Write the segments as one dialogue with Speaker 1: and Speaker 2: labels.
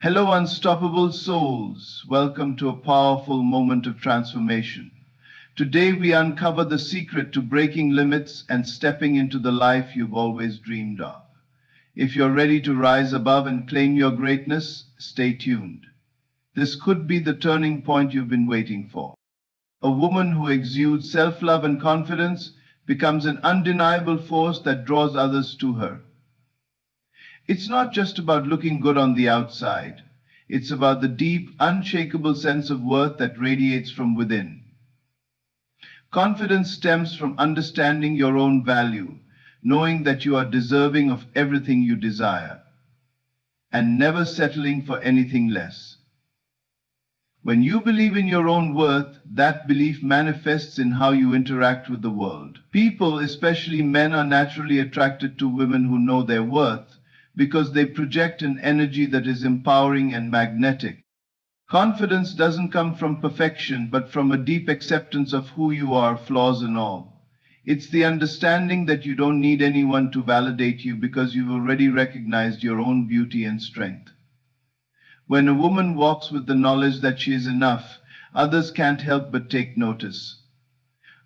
Speaker 1: Hello, unstoppable souls. Welcome to a powerful moment of transformation. Today, we uncover the secret to breaking limits and stepping into the life you've always dreamed of. If you're ready to rise above and claim your greatness, stay tuned. This could be the turning point you've been waiting for. A woman who exudes self-love and confidence becomes an undeniable force that draws others to her. It's not just about looking good on the outside. It's about the deep, unshakable sense of worth that radiates from within. Confidence stems from understanding your own value, knowing that you are deserving of everything you desire, and never settling for anything less. When you believe in your own worth, that belief manifests in how you interact with the world. People, especially men, are naturally attracted to women who know their worth, because they project an energy that is empowering and magnetic. Confidence doesn't come from perfection, but from a deep acceptance of who you are, flaws and all. It's the understanding that you don't need anyone to validate you because you've already recognized your own beauty and strength. When a woman walks with the knowledge that she is enough, others can't help but take notice.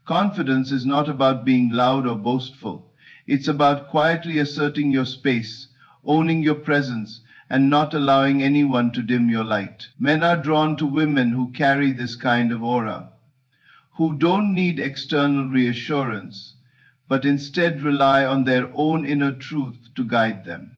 Speaker 1: Confidence is not about being loud or boastful. It's about quietly asserting your space, owning your presence, and not allowing anyone to dim your light. Men are drawn to women who carry this kind of aura, who don't need external reassurance, but instead rely on their own inner truth to guide them.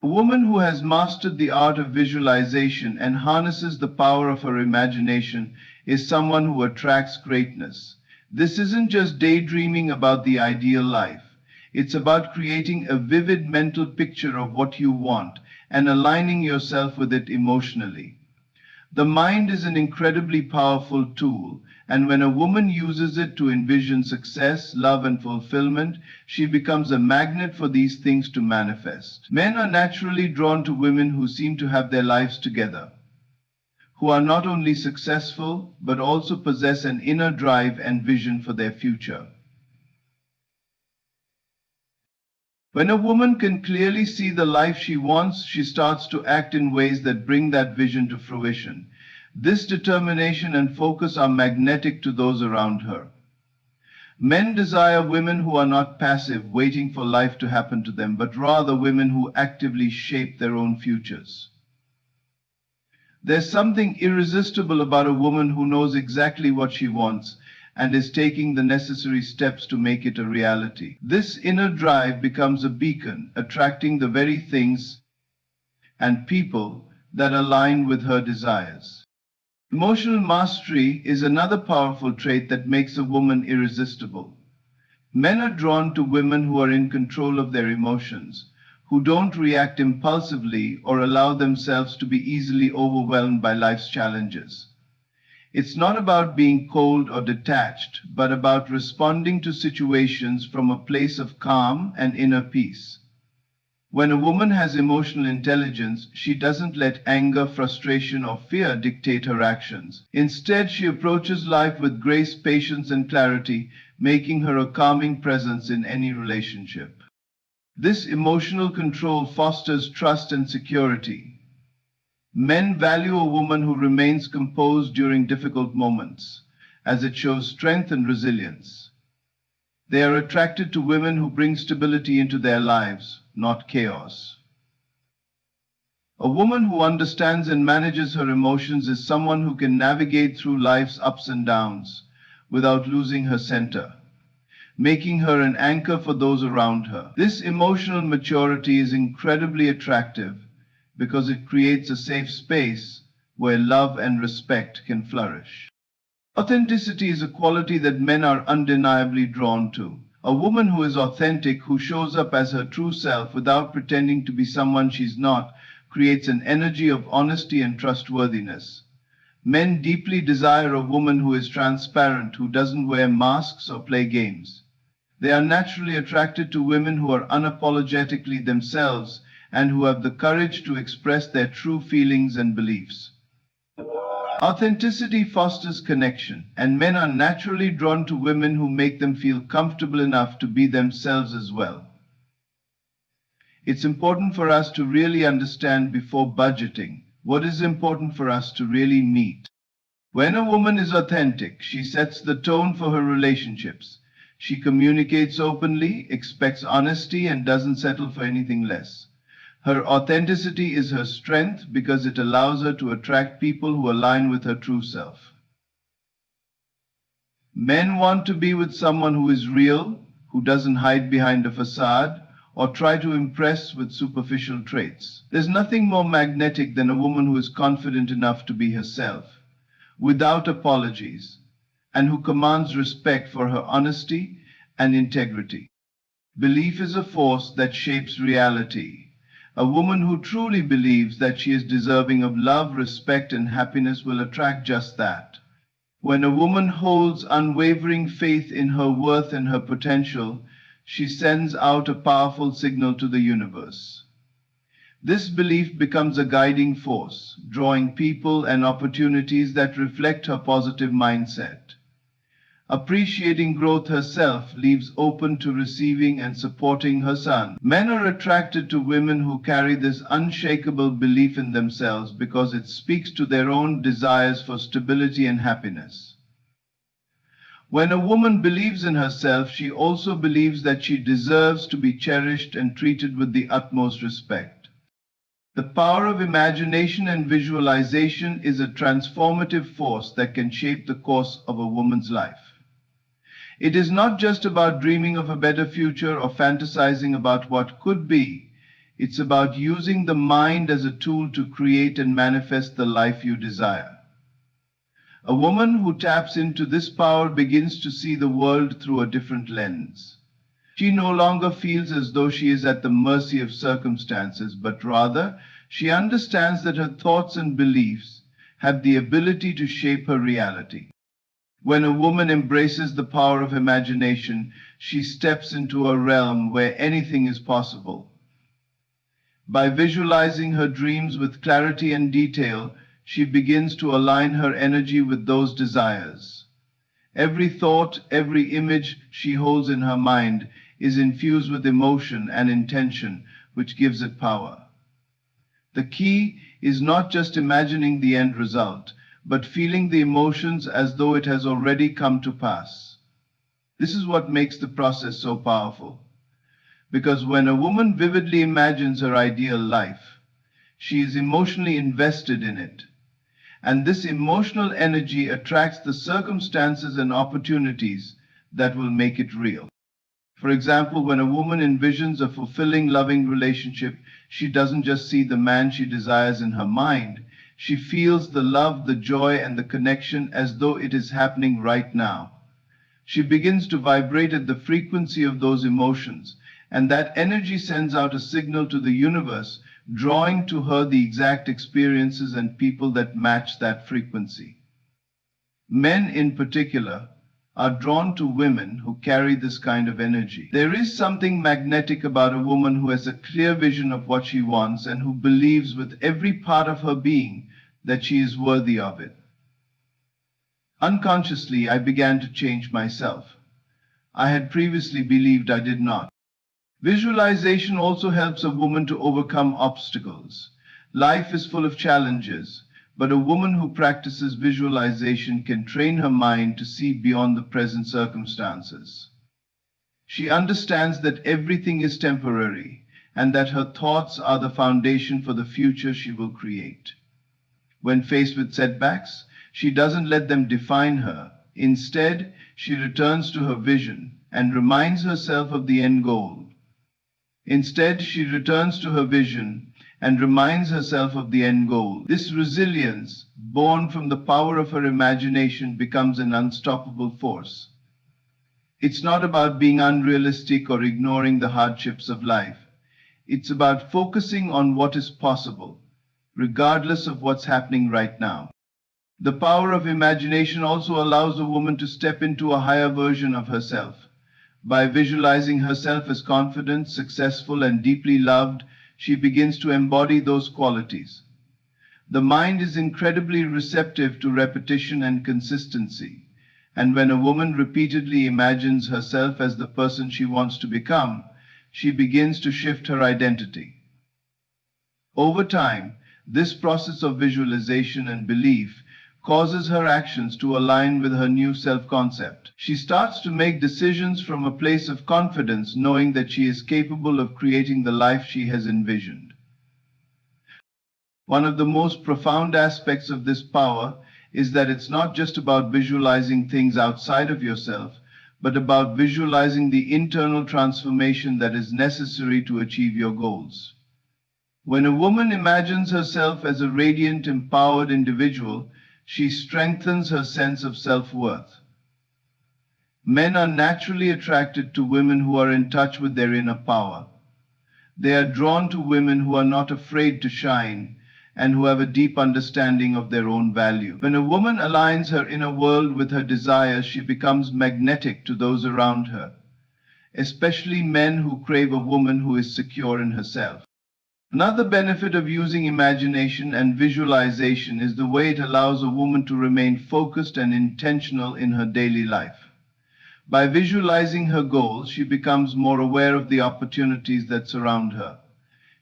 Speaker 1: A woman who has mastered the art of visualization and harnesses the power of her imagination is someone who attracts greatness. This isn't just daydreaming about the ideal life. It's about creating a vivid mental picture of what you want and aligning yourself with it emotionally. The mind is an incredibly powerful tool, and when a woman uses it to envision success, love, and fulfillment, she becomes a magnet for these things to manifest. Men are naturally drawn to women who seem to have their lives together, who are not only successful, but also possess an inner drive and vision for their future. When a woman can clearly see the life she wants, she starts to act in ways that bring that vision to fruition. This determination and focus are magnetic to those around her. Men desire women who are not passive, waiting for life to happen to them, but rather women who actively shape their own futures. There's something irresistible about a woman who knows exactly what she wants and is taking the necessary steps to make it a reality. This inner drive becomes a beacon, attracting the very things and people that align with her desires. Emotional mastery is another powerful trait that makes a woman irresistible. Men are drawn to women who are in control of their emotions, who don't react impulsively or allow themselves to be easily overwhelmed by life's challenges. It's not about being cold or detached, but about responding to situations from a place of calm and inner peace. When a woman has emotional intelligence, she doesn't let anger, frustration, or fear dictate her actions. Instead, she approaches life with grace, patience, and clarity, making her a calming presence in any relationship. This emotional control fosters trust and security. Men value a woman who remains composed during difficult moments, as it shows strength and resilience. They are attracted to women who bring stability into their lives, not chaos. A woman who understands and manages her emotions is someone who can navigate through life's ups and downs without losing her center, making her an anchor for those around her. This emotional maturity is incredibly attractive because it creates a safe space where love and respect can flourish. Authenticity is a quality that men are undeniably drawn to. A woman who is authentic, who shows up as her true self without pretending to be someone she's not, creates an energy of honesty and trustworthiness. Men deeply desire a woman who is transparent, who doesn't wear masks or play games. They are naturally attracted to women who are unapologetically themselves and who have the courage to express their true feelings and beliefs. Authenticity fosters connection, and men are naturally drawn to women who make them feel comfortable enough to be themselves as well. It's important for us to really understand before budgeting what is important for us to really meet. When a woman is authentic, she sets the tone for her relationships. She communicates openly, expects honesty, and doesn't settle for anything less. Her authenticity is her strength because it allows her to attract people who align with her true self. Men want to be with someone who is real, who doesn't hide behind a facade or try to impress with superficial traits. There's nothing more magnetic than a woman who is confident enough to be herself, without apologies, and who commands respect for her honesty and integrity. Belief is a force that shapes reality. A woman who truly believes that she is deserving of love, respect, and happiness will attract just that. When a woman holds unwavering faith in her worth and her potential, she sends out a powerful signal to the universe. This belief becomes a guiding force, drawing people and opportunities that reflect her positive mindset. Appreciating growth herself leaves open to receiving and supporting her son. Men are attracted to women who carry this unshakable belief in themselves because it speaks to their own desires for stability and happiness. When a woman believes in herself, she also believes that she deserves to be cherished and treated with the utmost respect. The power of imagination and visualization is a transformative force that can shape the course of a woman's life. It is not just about dreaming of a better future or fantasizing about what could be. It's about using the mind as a tool to create and manifest the life you desire. A woman who taps into this power begins to see the world through a different lens. She no longer feels as though she is at the mercy of circumstances, but rather she understands that her thoughts and beliefs have the ability to shape her reality. When a woman embraces the power of imagination, she steps into a realm where anything is possible. By visualizing her dreams with clarity and detail, she begins to align her energy with those desires. Every thought, every image she holds in her mind is infused with emotion and intention, which gives it power. The key is not just imagining the end result, but feeling the emotions as though it has already come to pass. This is what makes the process so powerful. Because when a woman vividly imagines her ideal life, she is emotionally invested in it. And this emotional energy attracts the circumstances and opportunities that will make it real. For example, when a woman envisions a fulfilling, loving relationship, she doesn't just see the man she desires in her mind. She feels the love, the joy, and the connection as though it is happening right now. She begins to vibrate at the frequency of those emotions, and that energy sends out a signal to the universe, drawing to her the exact experiences and people that match that frequency. Men, in particular, are drawn to women who carry this kind of energy. There is something magnetic about a woman who has a clear vision of what she wants and who believes with every part of her being that she is worthy of it. Unconsciously, I began to change myself. I had previously believed I did not. Visualization also helps a woman to overcome obstacles. Life is full of challenges, but a woman who practices visualization can train her mind to see beyond the present circumstances. She understands that everything is temporary and that her thoughts are the foundation for the future she will create. When faced with setbacks, she doesn't let them define her. Instead, she returns to her vision and reminds herself of the end goal. This resilience, born from the power of her imagination, becomes an unstoppable force. It's not about being unrealistic or ignoring the hardships of life. It's about focusing on what is possible, regardless of what's happening right now. The power of imagination also allows a woman to step into a higher version of herself. By visualizing herself as confident, successful, and deeply loved, she begins to embody those qualities. The mind is incredibly receptive to repetition and consistency, and when a woman repeatedly imagines herself as the person she wants to become, she begins to shift her identity. Over time, This process of visualization and belief causes her actions to align with her new self-concept. She starts to make decisions from a place of confidence, knowing that she is capable of creating the life she has envisioned. One of the most profound aspects of this power is that it's not just about visualizing things outside of yourself, but about visualizing the internal transformation that is necessary to achieve your goals. When a woman imagines herself as a radiant, empowered individual, she strengthens her sense of self-worth. Men are naturally attracted to women who are in touch with their inner power. They are drawn to women who are not afraid to shine and who have a deep understanding of their own value. When a woman aligns her inner world with her desires, she becomes magnetic to those around her, especially men who crave a woman who is secure in herself. Another benefit of using imagination and visualization is the way it allows a woman to remain focused and intentional in her daily life. By visualizing her goals, she becomes more aware of the opportunities that surround her.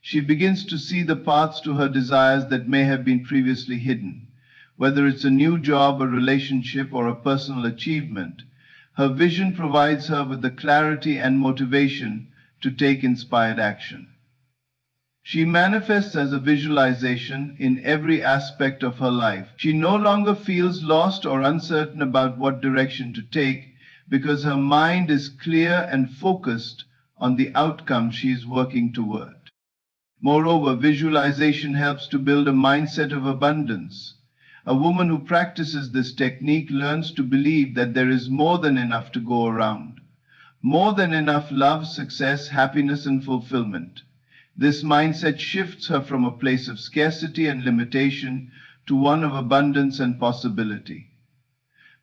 Speaker 1: She begins to see the paths to her desires that may have been previously hidden. Whether it's a new job, a relationship, or a personal achievement, her vision provides her with the clarity and motivation to take inspired action. She manifests as a visualization in every aspect of her life. She no longer feels lost or uncertain about what direction to take because her mind is clear and focused on the outcome she is working toward. Moreover, visualization helps to build a mindset of abundance. A woman who practices this technique learns to believe that there is more than enough to go around, more than enough love, success, happiness, and fulfillment. This mindset shifts her from a place of scarcity and limitation to one of abundance and possibility.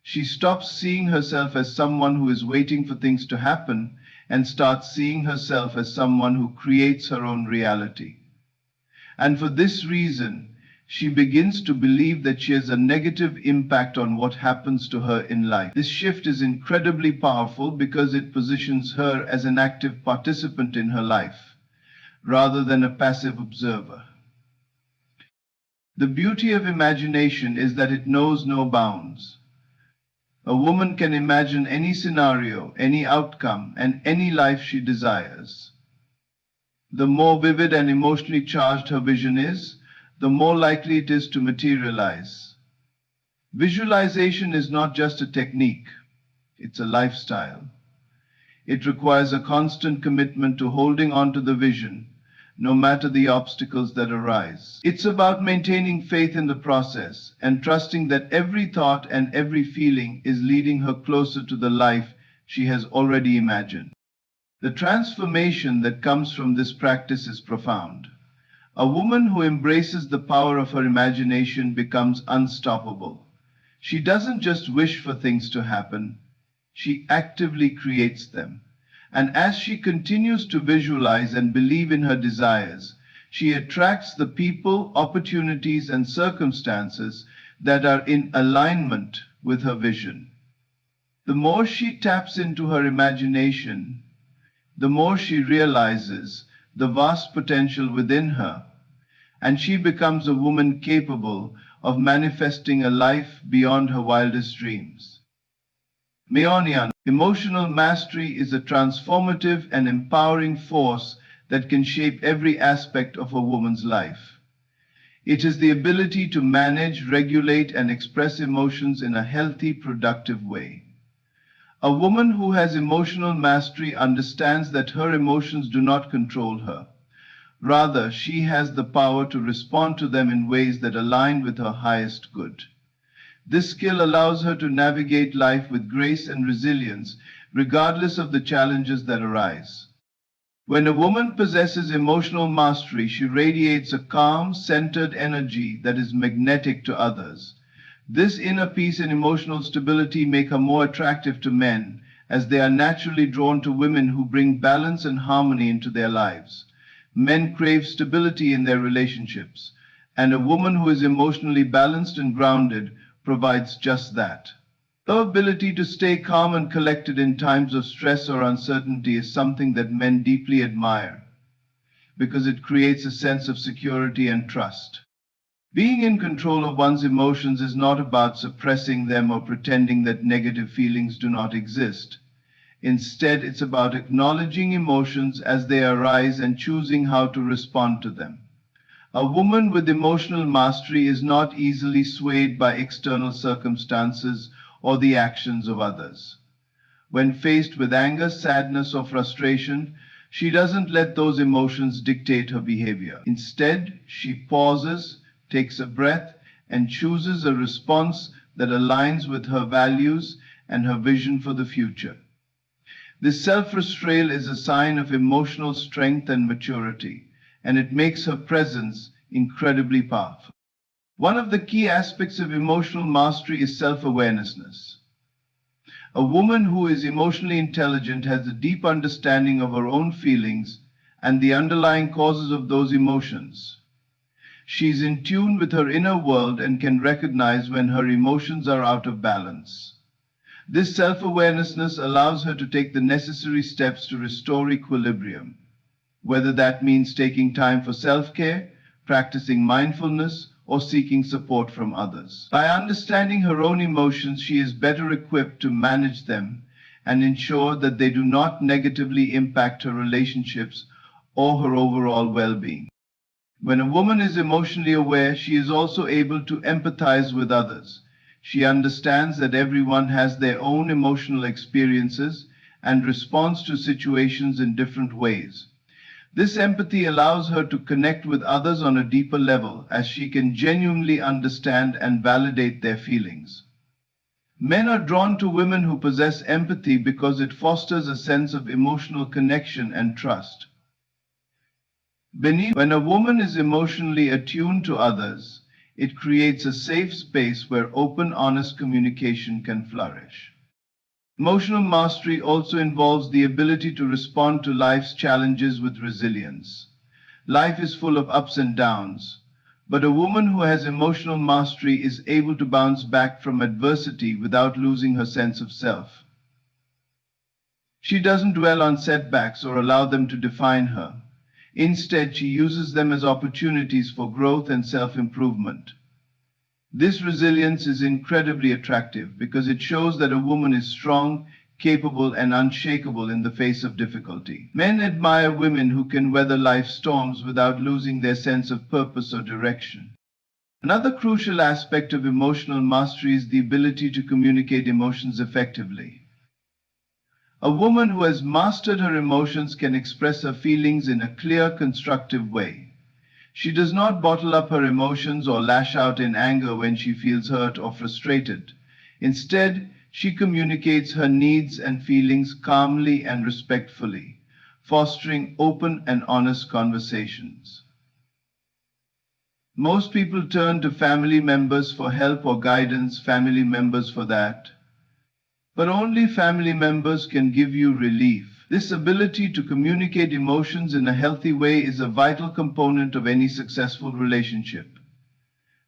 Speaker 1: She stops seeing herself as someone who is waiting for things to happen and starts seeing herself as someone who creates her own reality. And for this reason, she begins to believe that she has a negative impact on what happens to her in life. This shift is incredibly powerful because it positions her as an active participant in her life, rather than a passive observer. The beauty of imagination is that it knows no bounds. A woman can imagine any scenario, any outcome, and any life she desires. The more vivid and emotionally charged her vision is, the more likely it is to materialize. Visualization is not just a technique, it's a lifestyle. It requires a constant commitment to holding on to the vision, no matter the obstacles that arise. It's about maintaining faith in the process and trusting that every thought and every feeling is leading her closer to the life she has already imagined. The transformation that comes from this practice is profound. A woman who embraces the power of her imagination becomes unstoppable. She doesn't just wish for things to happen, she actively creates them. And as she continues to visualize and believe in her desires, she attracts the people, opportunities, and circumstances that are in alignment with her vision. The more she taps into her imagination, the more she realizes the vast potential within her, and she becomes a woman capable of manifesting a life beyond her wildest dreams. Emotional mastery is a transformative and empowering force that can shape every aspect of a woman's life. It is the ability to manage, regulate, and express emotions in a healthy, productive way. A woman who has emotional mastery understands that her emotions do not control her. Rather, she has the power to respond to them in ways that align with her highest good. This skill allows her to navigate life with grace and resilience, regardless of the challenges that arise. When a woman possesses emotional mastery, she radiates a calm, centered energy that is magnetic to others. This inner peace and emotional stability make her more attractive to men, as they are naturally drawn to women who bring balance and harmony into their lives. Men crave stability in their relationships, and a woman who is emotionally balanced and grounded provides just that. The ability to stay calm and collected in times of stress or uncertainty is something that men deeply admire, because it creates a sense of security and trust. Being in control of one's emotions is not about suppressing them or pretending that negative feelings do not exist. Instead, it's about acknowledging emotions as they arise and choosing how to respond to them. A woman with emotional mastery is not easily swayed by external circumstances or the actions of others. When faced with anger, sadness, or frustration, she doesn't let those emotions dictate her behavior. Instead, she pauses, takes a breath, and chooses a response that aligns with her values and her vision for the future. This self-restraint is a sign of emotional strength and maturity, and it makes her presence incredibly powerful. One of the key aspects of emotional mastery is self-awareness. A woman who is emotionally intelligent has a deep understanding of her own feelings and the underlying causes of those emotions. She is in tune with her inner world and can recognize when her emotions are out of balance. This self-awareness allows her to take the necessary steps to restore equilibrium, whether that means taking time for self-care, practicing mindfulness, or seeking support from others. By understanding her own emotions, she is better equipped to manage them and ensure that they do not negatively impact her relationships or her overall well-being. When a woman is emotionally aware, she is also able to empathize with others. She understands that everyone has their own emotional experiences and responds to situations in different ways. This empathy allows her to connect with others on a deeper level, as she can genuinely understand and validate their feelings. Men are drawn to women who possess empathy because it fosters a sense of emotional connection and trust. When a woman is emotionally attuned to others, it creates a safe space where open, honest communication can flourish. Emotional mastery also involves the ability to respond to life's challenges with resilience. Life is full of ups and downs, but a woman who has emotional mastery is able to bounce back from adversity without losing her sense of self. She doesn't dwell on setbacks or allow them to define her. Instead, she uses them as opportunities for growth and self-improvement. This resilience is incredibly attractive because it shows that a woman is strong, capable, and unshakable in the face of difficulty. Men admire women who can weather life's storms without losing their sense of purpose or direction. Another crucial aspect of emotional mastery is the ability to communicate emotions effectively. A woman who has mastered her emotions can express her feelings in a clear, constructive way. She does not bottle up her emotions or lash out in anger when she feels hurt or frustrated. Instead, she communicates her needs and feelings calmly and respectfully, fostering open and honest conversations. Most people turn to family members for help or guidance, family members for that. But only family members can give you relief. This ability to communicate emotions in a healthy way is a vital component of any successful relationship.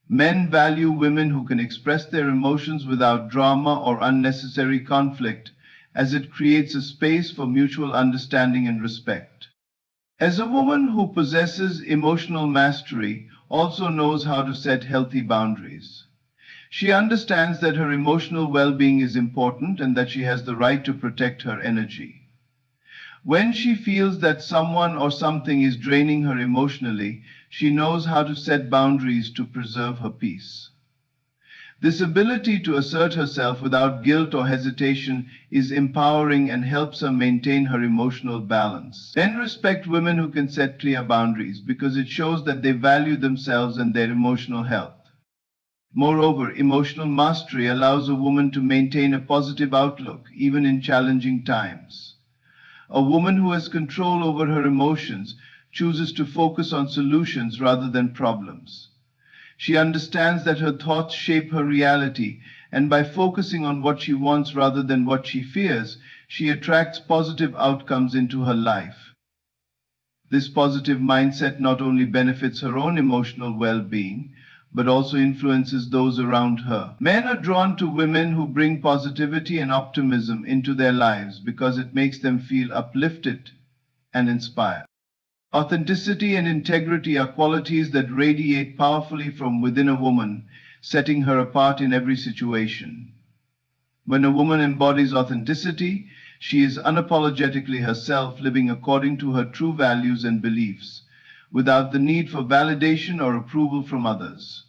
Speaker 1: Men value women who can express their emotions without drama or unnecessary conflict, as it creates a space for mutual understanding and respect. As a woman who possesses emotional mastery also knows how to set healthy boundaries. She understands that her emotional well-being is important and that she has the right to protect her energy. When she feels that someone or something is draining her emotionally, she knows how to set boundaries to preserve her peace. This ability to assert herself without guilt or hesitation is empowering and helps her maintain her emotional balance. Men respect women who can set clear boundaries because it shows that they value themselves and their emotional health. Moreover, emotional mastery allows a woman to maintain a positive outlook even in challenging times. A woman who has control over her emotions chooses to focus on solutions rather than problems. She understands that her thoughts shape her reality, and by focusing on what she wants rather than what she fears, she attracts positive outcomes into her life. This positive mindset not only benefits her own emotional well-being, but also influences those around her. Men are drawn to women who bring positivity and optimism into their lives because it makes them feel uplifted and inspired. Authenticity and integrity are qualities that radiate powerfully from within a woman, setting her apart in every situation. When a woman embodies authenticity, she is unapologetically herself, living according to her true values and beliefs, without the need for validation or approval from others.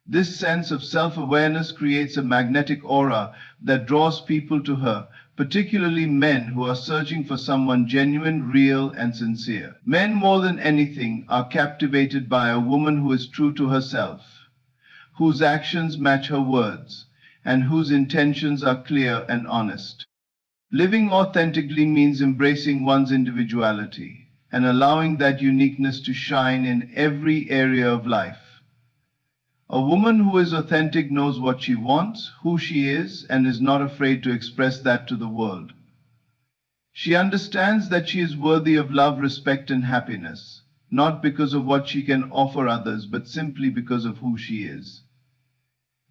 Speaker 1: This sense of self-awareness creates a magnetic aura that draws people to her, particularly men who are searching for someone genuine, real, and sincere. Men, more than anything, are captivated by a woman who is true to herself, whose actions match her words, and whose intentions are clear and honest. Living authentically means embracing one's individuality and allowing that uniqueness to shine in every area of life. A woman who is authentic knows what she wants, who she is, and is not afraid to express that to the world. She understands that she is worthy of love, respect, and happiness, not because of what she can offer others, but simply because of who she is.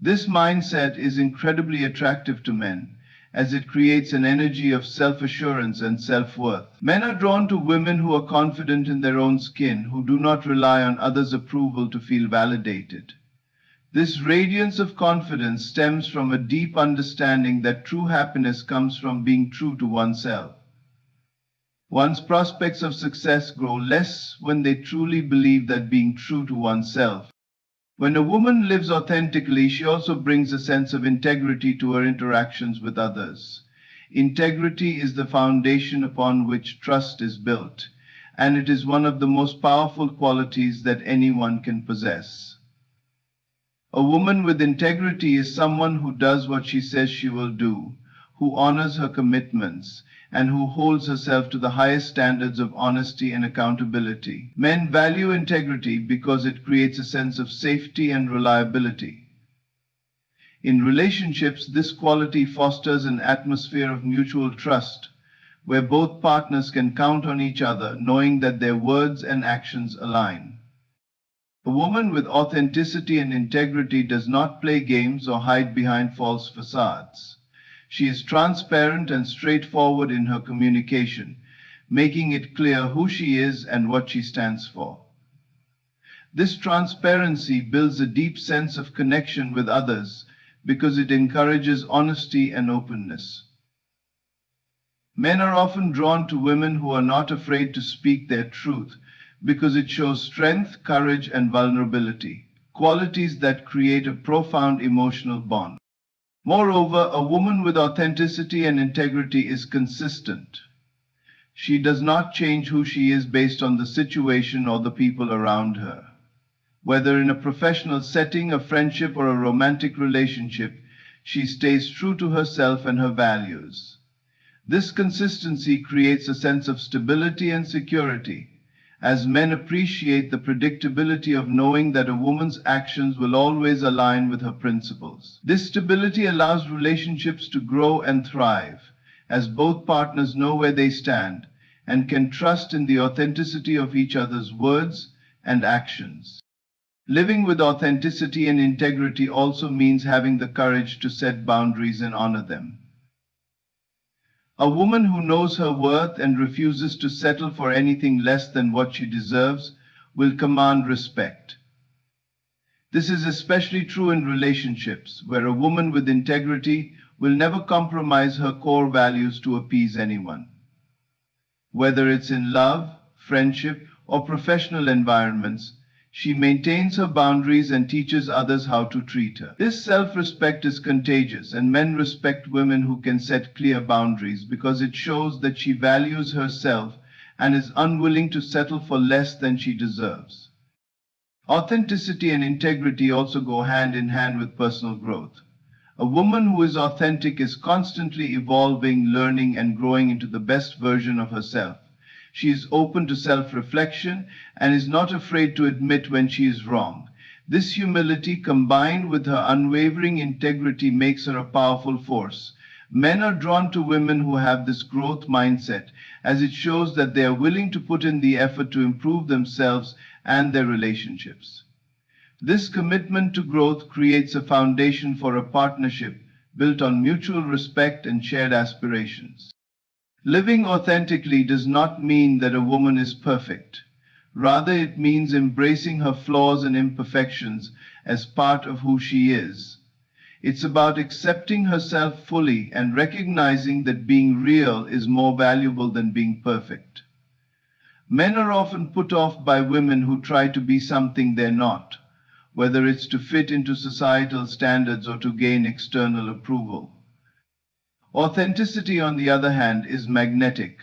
Speaker 1: This mindset is incredibly attractive to men, as it creates an energy of self-assurance and self-worth. Men are drawn to women who are confident in their own skin, who do not rely on others' approval to feel validated. This radiance of confidence stems from a deep understanding that true happiness comes from being true to oneself. One's prospects of success grow less when they truly believe that being true to oneself. When a woman lives authentically, she also brings a sense of integrity to her interactions with others. Integrity is the foundation upon which trust is built, and it is one of the most powerful qualities that anyone can possess. A woman with integrity is someone who does what she says she will do, who honors her commitments, and who holds herself to the highest standards of honesty and accountability. Men value integrity because it creates a sense of safety and reliability. In relationships, this quality fosters an atmosphere of mutual trust, where both partners can count on each other, knowing that their words and actions align. A woman with authenticity and integrity does not play games or hide behind false facades. She is transparent and straightforward in her communication, making it clear who she is and what she stands for. This transparency builds a deep sense of connection with others because it encourages honesty and openness. Men are often drawn to women who are not afraid to speak their truth, because it shows strength, courage, and vulnerability, qualities that create a profound emotional bond. Moreover, a woman with authenticity and integrity is consistent. She does not change who she is based on the situation or the people around her. Whether in a professional setting, a friendship, or a romantic relationship, she stays true to herself and her values. This consistency creates a sense of stability and security, as men appreciate the predictability of knowing that a woman's actions will always align with her principles. This stability allows relationships to grow and thrive, as both partners know where they stand and can trust in the authenticity of each other's words and actions. Living with authenticity and integrity also means having the courage to set boundaries and honor them. A woman who knows her worth and refuses to settle for anything less than what she deserves will command respect. This is especially true in relationships, where a woman with integrity will never compromise her core values to appease anyone. Whether it's in love, friendship, or professional environments, she maintains her boundaries and teaches others how to treat her. This self-respect is contagious, and men respect women who can set clear boundaries because it shows that she values herself and is unwilling to settle for less than she deserves. Authenticity and integrity also go hand in hand with personal growth. A woman who is authentic is constantly evolving, learning, and growing into the best version of herself. She is open to self-reflection and is not afraid to admit when she is wrong. This humility, combined with her unwavering integrity, makes her a powerful force. Men are drawn to women who have this growth mindset, as it shows that they are willing to put in the effort to improve themselves and their relationships. This commitment to growth creates a foundation for a partnership built on mutual respect and shared aspirations. Living authentically does not mean that a woman is perfect. Rather, it means embracing her flaws and imperfections as part of who she is. It's about accepting herself fully and recognizing that being real is more valuable than being perfect. Men are often put off by women who try to be something they're not, whether it's to fit into societal standards or to gain external approval. Authenticity, on the other hand, is magnetic.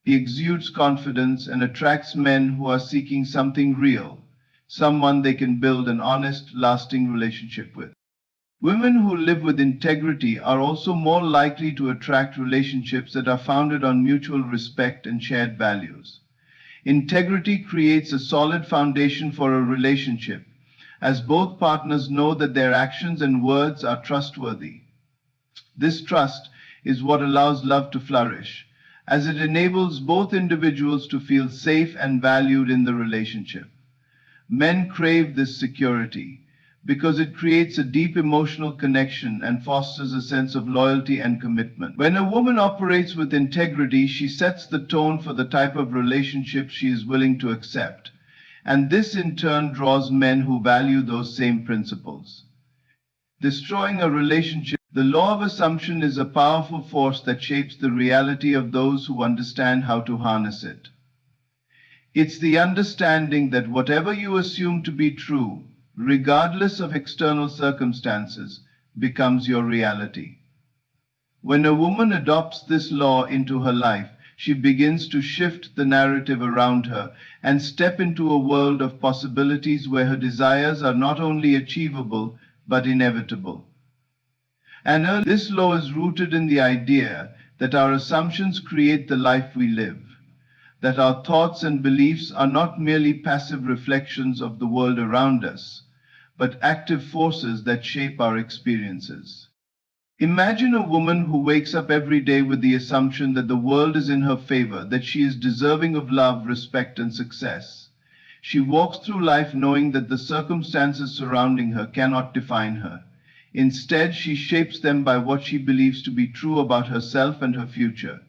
Speaker 1: It exudes confidence and attracts men who are seeking something real, someone they can build an honest, lasting relationship with. Women who live with integrity are also more likely to attract relationships that are founded on mutual respect and shared values. Integrity creates a solid foundation for a relationship, as both partners know that their actions and words are trustworthy. This trust is what allows love to flourish, as it enables both individuals to feel safe and valued in the relationship. Men crave this security because it creates a deep emotional connection and fosters a sense of loyalty and commitment. When a woman operates with integrity, she sets the tone for the type of relationship she is willing to accept, and this in turn draws men who value those same principles. Destroying a relationship. The law of assumption is a powerful force that shapes the reality of those who understand how to harness it. It's the understanding that whatever you assume to be true, regardless of external circumstances, becomes your reality. When a woman adopts this law into her life, she begins to shift the narrative around her and step into a world of possibilities where her desires are not only achievable but inevitable. And this law is rooted in the idea that our assumptions create the life we live, that our thoughts and beliefs are not merely passive reflections of the world around us, but active forces that shape our experiences. Imagine a woman who wakes up every day with the assumption that the world is in her favor, that she is deserving of love, respect, and success. She walks through life knowing that the circumstances surrounding her cannot define her. Instead, she shapes them by what she believes to be true about herself and her future.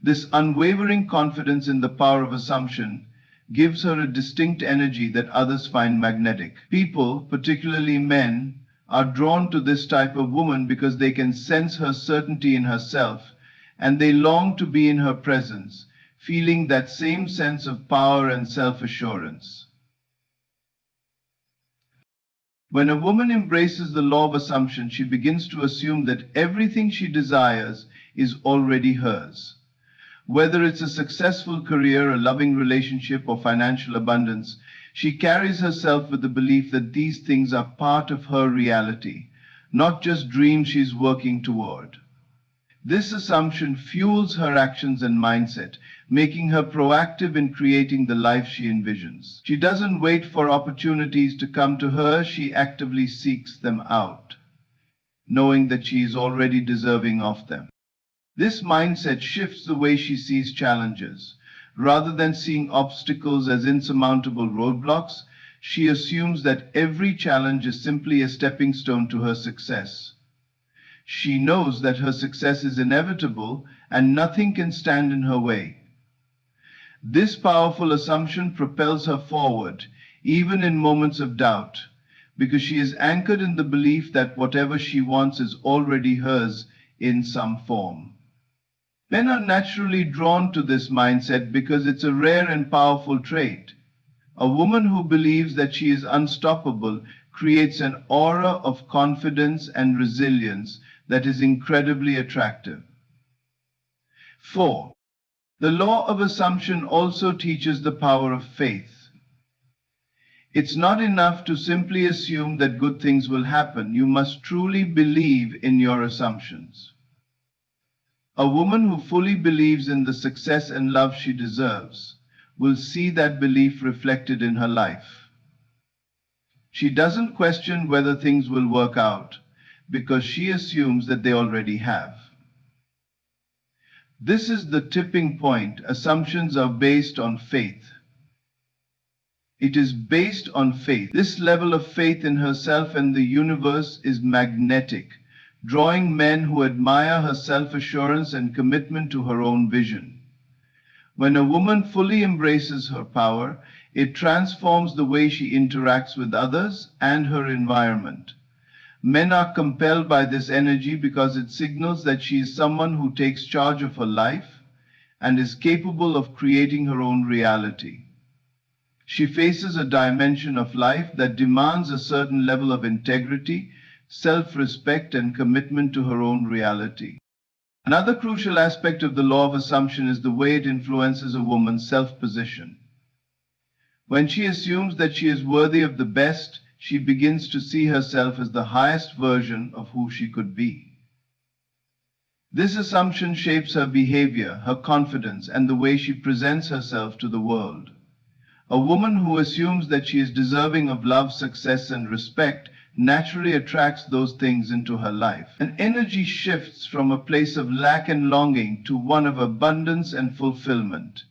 Speaker 1: This unwavering confidence in the power of assumption gives her a distinct energy that others find magnetic. People, particularly men, are drawn to this type of woman because they can sense her certainty in herself, and they long to be in her presence, feeling that same sense of power and self-assurance. When a woman embraces the law of assumption, she begins to assume that everything she desires is already hers. Whether it's a successful career, a loving relationship, or financial abundance, she carries herself with the belief that these things are part of her reality, not just dreams she's working toward. This assumption fuels her actions and mindset, making her proactive in creating the life she envisions. She doesn't wait for opportunities to come to her, she actively seeks them out, knowing that she is already deserving of them. This mindset shifts the way she sees challenges. Rather than seeing obstacles as insurmountable roadblocks, she assumes that every challenge is simply a stepping stone to her success. She knows that her success is inevitable and nothing can stand in her way. This powerful assumption propels her forward, even in moments of doubt, because she is anchored in the belief that whatever she wants is already hers in some form. Men are naturally drawn to this mindset because it's a rare and powerful trait. A woman who believes that she is unstoppable creates an aura of confidence and resilience that is incredibly attractive. 4. The law of assumption also teaches the power of faith. It's not enough to simply assume that good things will happen. You must truly believe in your assumptions. A woman who fully believes in the success and love she deserves will see that belief reflected in her life. She doesn't question whether things will work out because she assumes that they already have. This is the tipping point. Assumptions are based on faith. It is based on faith. This level of faith in herself and the universe is magnetic, drawing men who admire her self-assurance and commitment to her own vision. When a woman fully embraces her power, it transforms the way she interacts with others and her environment. Men are compelled by this energy because it signals that she is someone who takes charge of her life and is capable of creating her own reality. She faces a dimension of life that demands a certain level of integrity, self-respect, and commitment to her own reality. Another crucial aspect of the law of assumption is the way it influences a woman's self-position. When she assumes that she is worthy of the best, she begins to see herself as the highest version of who she could be. This assumption shapes her behavior, her confidence, and the way she presents herself to the world. A woman who assumes that she is deserving of love, success, and respect naturally attracts those things into her life. An energy shifts from a place of lack and longing to one of abundance and fulfillment.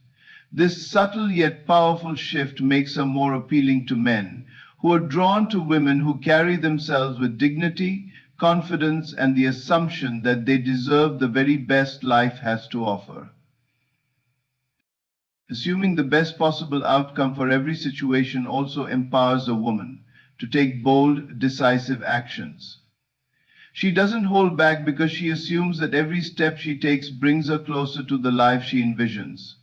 Speaker 1: This subtle yet powerful shift makes her more appealing to men, who are drawn to women who carry themselves with dignity, confidence, and the assumption that they deserve the very best life has to offer. Assuming the best possible outcome for every situation also empowers a woman to take bold, decisive actions. She doesn't hold back because she assumes that every step she takes brings her closer to the life she envisions.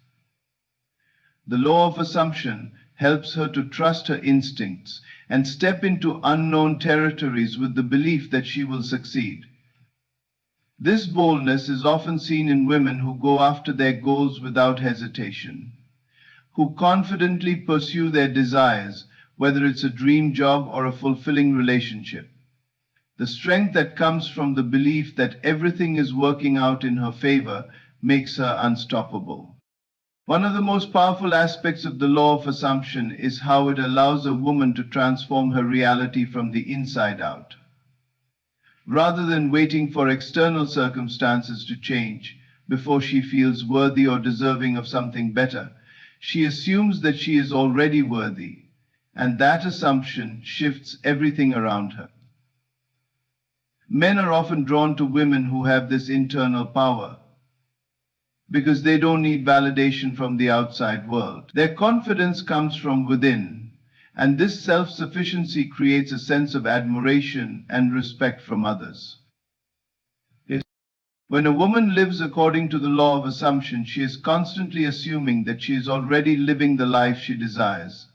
Speaker 1: The law of assumption helps her to trust her instincts and step into unknown territories with the belief that she will succeed. This boldness is often seen in women who go after their goals without hesitation, who confidently pursue their desires, whether it's a dream job or a fulfilling relationship. The strength that comes from the belief that everything is working out in her favor makes her unstoppable. One of the most powerful aspects of the law of assumption is how it allows a woman to transform her reality from the inside out. Rather than waiting for external circumstances to change before she feels worthy or deserving of something better, she assumes that she is already worthy, and that assumption shifts everything around her. Men are often drawn to women who have this internal power because they don't need validation from the outside world. Their confidence comes from within, and this self-sufficiency creates a sense of admiration and respect from others. When a woman lives according to the law of assumption, she is constantly assuming that she is already living the life she desires.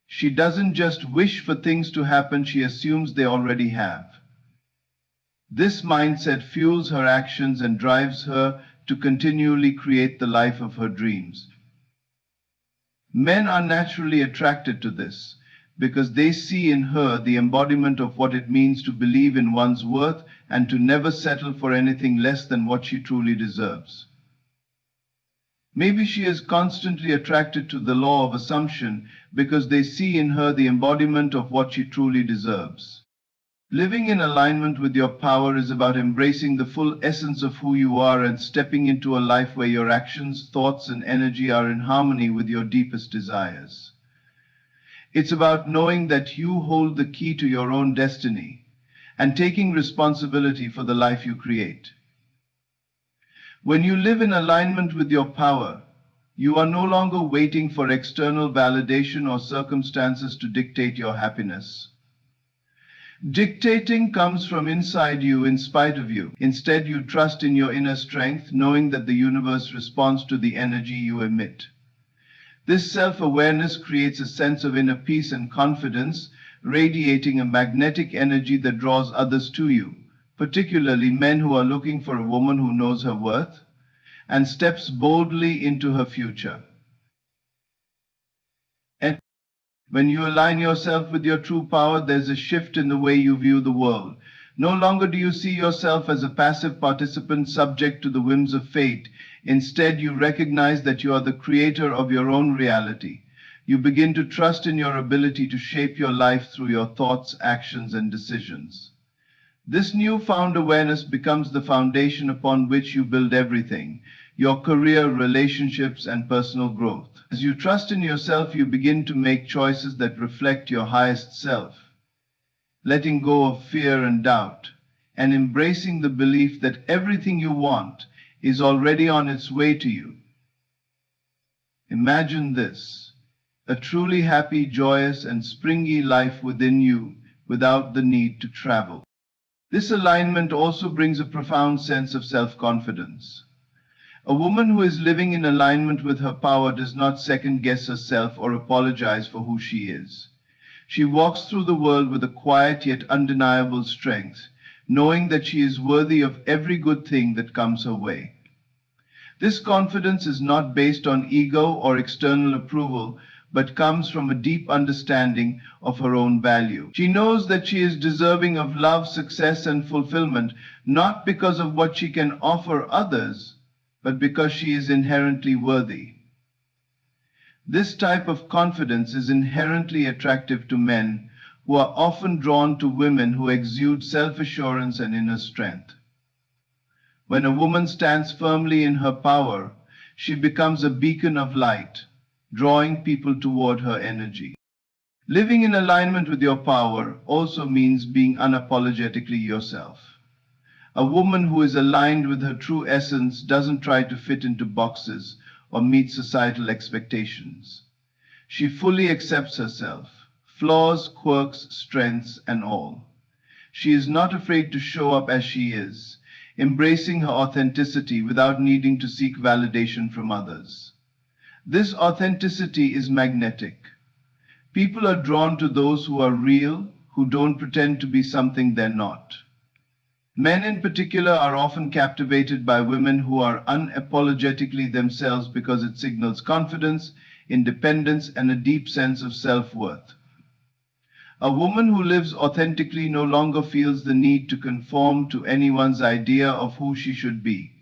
Speaker 1: She doesn't just wish for things to happen, she assumes they already have. This mindset fuels her actions and drives her to continually create the life of her dreams. Men are naturally attracted to this because they see in her the embodiment of what it means to believe in one's worth and to never settle for anything less than what she truly deserves. Maybe she is constantly attracted to the law of assumption because they see in her the embodiment of what she truly deserves. Living in alignment with your power is about embracing the full essence of who you are and stepping into a life where your actions, thoughts, and energy are in harmony with your deepest desires. It's about knowing that you hold the key to your own destiny and taking responsibility for the life you create. When you live in alignment with your power, you are no longer waiting for external validation or circumstances to dictate your happiness. Dictating comes from inside you in spite of you. Instead, you trust in your inner strength, knowing that the universe responds to the energy you emit. This self-awareness creates a sense of inner peace and confidence, radiating a magnetic energy that draws others to you, particularly men who are looking for a woman who knows her worth and steps boldly into her future. And when you align yourself with your true power, there's a shift in the way you view the world. No longer do you see yourself as a passive participant subject to the whims of fate. Instead, you recognize that you are the creator of your own reality. You begin to trust in your ability to shape your life through your thoughts, actions, and decisions. This newfound awareness becomes the foundation upon which you build everything: your career, relationships, and personal growth. As you trust in yourself, you begin to make choices that reflect your highest self, letting go of fear and doubt. and embracing the belief that everything you want is already on its way to you. Imagine this: a truly happy, joyous, and springy life within you without the need to travel. This alignment also brings a profound sense of self-confidence. A woman who is living in alignment with her power does not second-guess herself or apologize for who she is. She walks through the world with a quiet yet undeniable strength, knowing that she is worthy of every good thing that comes her way. This confidence is not based on ego or external approval, but comes from a deep understanding of her own value. She knows that she is deserving of love, success, and fulfillment, not because of what she can offer others, but because she is inherently worthy. This type of confidence is inherently attractive to men, who are often drawn to women who exude self-assurance and inner strength. When a woman stands firmly in her power, she becomes a beacon of light, drawing people toward her energy. Living in alignment with your power also means being unapologetically yourself. A woman who is aligned with her true essence doesn't try to fit into boxes or meet societal expectations. She fully accepts herself, flaws, quirks, strengths, and all. She is not afraid to show up as she is, embracing her authenticity without needing to seek validation from others. This authenticity is magnetic. People are drawn to those who are real, who don't pretend to be something they're not. Men in particular are often captivated by women who are unapologetically themselves because it signals confidence, independence, and a deep sense of self-worth. A woman who lives authentically no longer feels the need to conform to anyone's idea of who she should be.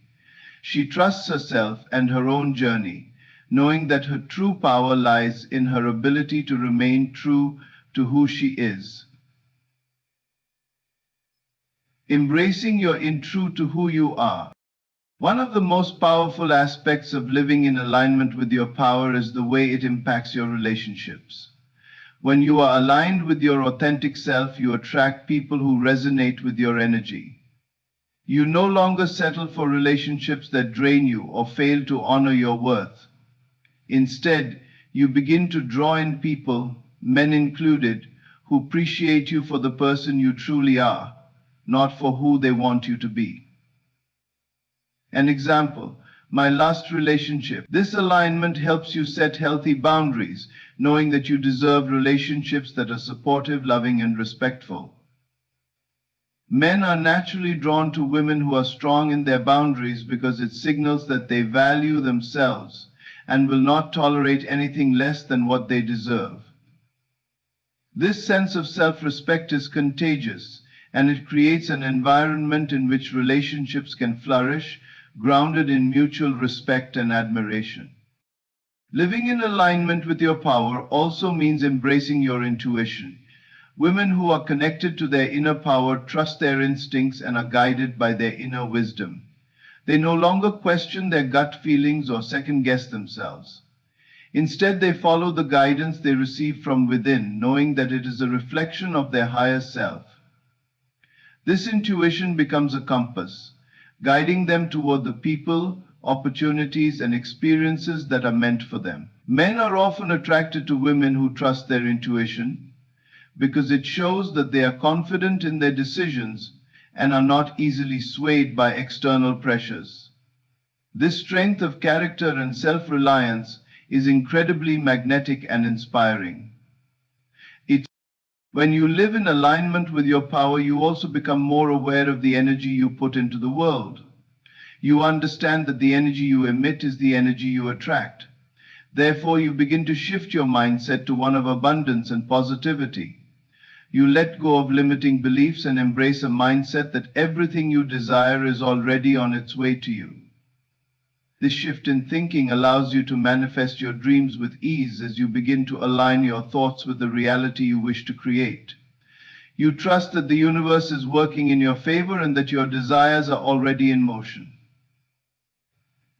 Speaker 1: She trusts herself and her own journey, knowing that her true power lies in her ability to remain true to who she is. Embracing your true to who you are. One of the most powerful aspects of living in alignment with your power is the way it impacts your relationships. When you are aligned with your authentic self, you attract people who resonate with your energy. You no longer settle for relationships that drain you or fail to honor your worth. Instead, you begin to draw in people, men included, who appreciate you for the person you truly are, not for who they want you to be. An example: my last relationship. This alignment helps you set healthy boundaries, knowing that you deserve relationships that are supportive, loving, and respectful. Men are naturally drawn to women who are strong in their boundaries because it signals that they value themselves and will not tolerate anything less than what they deserve. This sense of self-respect is contagious, and it creates an environment in which relationships can flourish, grounded in mutual respect and admiration. Living in alignment with your power also means embracing your intuition. Women who are connected to their inner power trust their instincts and are guided by their inner wisdom. They no longer question their gut feelings or second-guess themselves. Instead, they follow the guidance they receive from within, knowing that it is a reflection of their higher self. This intuition becomes a compass, guiding them toward the people, opportunities, and experiences that are meant for them. Men are often attracted to women who trust their intuition because it shows that they are confident in their decisions and are not easily swayed by external pressures. This strength of character and self-reliance is incredibly magnetic and inspiring. When you live in alignment with your power, you also become more aware of the energy you put into the world. You understand that the energy you emit is the energy you attract. Therefore, you begin to shift your mindset to one of abundance and positivity. You let go of limiting beliefs and embrace a mindset that everything you desire is already on its way to you. This shift in thinking allows you to manifest your dreams with ease as you begin to align your thoughts with the reality you wish to create. You trust that the universe is working in your favor and that your desires are already in motion.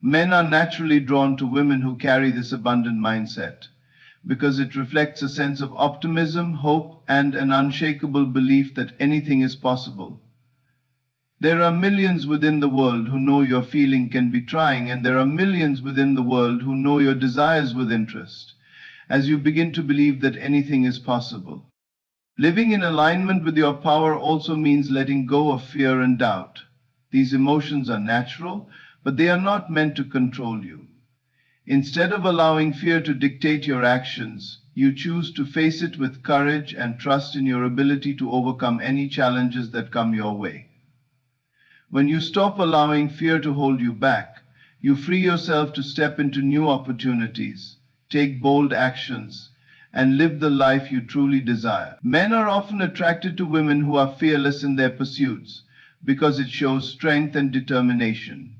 Speaker 1: Men are naturally drawn to women who carry this abundant mindset because it reflects a sense of optimism, hope, and an unshakable belief that anything is possible. There are millions within the world who know your feeling can be trying, and there are millions within the world who know your desires with interest. As you begin to believe that anything is possible. Living in alignment with your power also means letting go of fear and doubt. These emotions are natural, but they are not meant to control you. Instead of allowing fear to dictate your actions, you choose to face it with courage and trust in your ability to overcome any challenges that come your way. When you stop allowing fear to hold you back, you free yourself to step into new opportunities, take bold actions, and live the life you truly desire. Men are often attracted to women who are fearless in their pursuits because it shows strength and determination.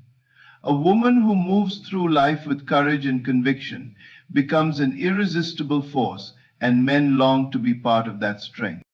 Speaker 1: A woman who moves through life with courage and conviction becomes an irresistible force, and men long to be part of that strength.